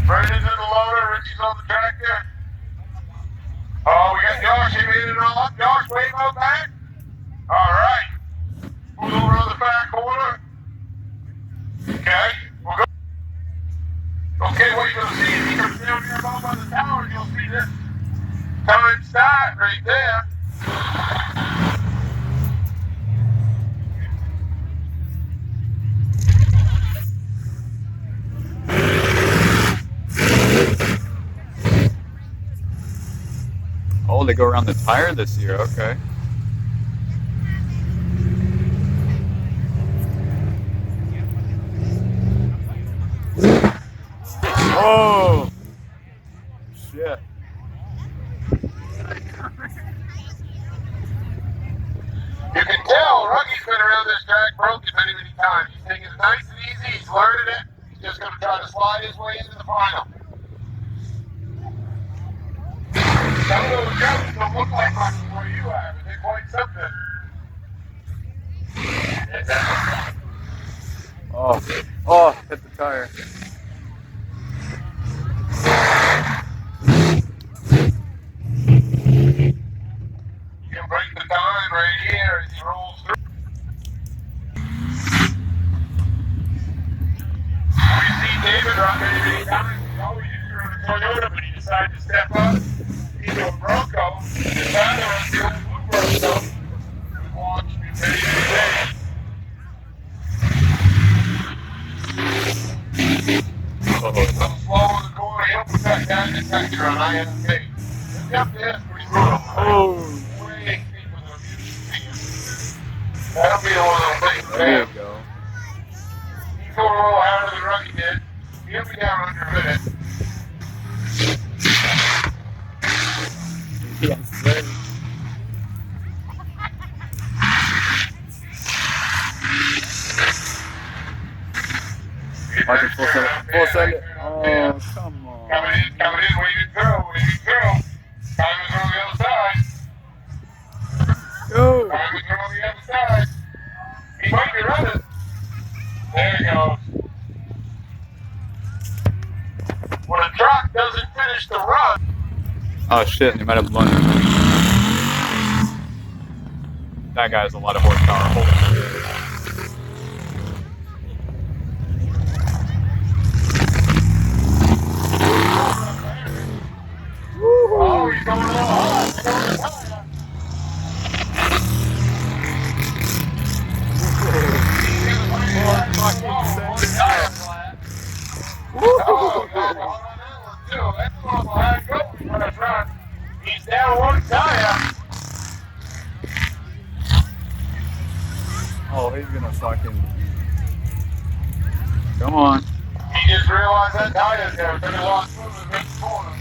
Brendan's in the loader, Richie's on the tractor. Oh, we got Josh, he made it all up. Josh, wave out back. All right. Move over on the back corner. Okay, we'll go. Okay, what you're going to see is he comes down here above on the tower, and you'll see this time start right there. Oh, they go around the tire this year, okay. Oh! Shit. You can tell Ruggy's been around this track broken many, many times. He's taking it nice and easy, he's learning it. He's just going to try to slide his way into the final. Some of those jumps don't look like much where you are, but they're quite something. Oh, hit the tire. You can break the time right here as he rolls through. We see David run many times. He's always used to run a Toyota, but he decided to step up into a Bronco. He decided to run the old blue Bronco. We've watched him many days. A little slow in the corner. He'll protect that in the sector on IMK. He'll get this pretty brutal. Oh! Way deeper than I'm used to seeing. That'll be the one of those things. There you go. He's going a little harder than Ruggy did. He'll be down under a minute. Yes, sir. Marcus, full second. Oh, come on. Coming in, waving through. Time is on the other side. Go! Time is on the other side. He might be running. There he goes. When a truck doesn't finish the run. Oh shit, they might have blown him. That guy has a lot of horsepower. Hold on. Oh, he's going a little hard. He's going a little hard. He's down one tire. Oh, he's gonna fucking... Come on. He just realized that tire's there. Took a lot of food in the corner.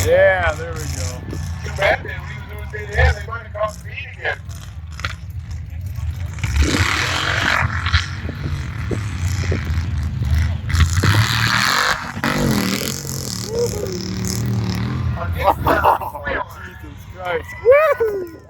Yeah, there we go. Too bad then. When he was doing straight ahead, they might have caught speed again. Oh, Jesus Christ. Woo!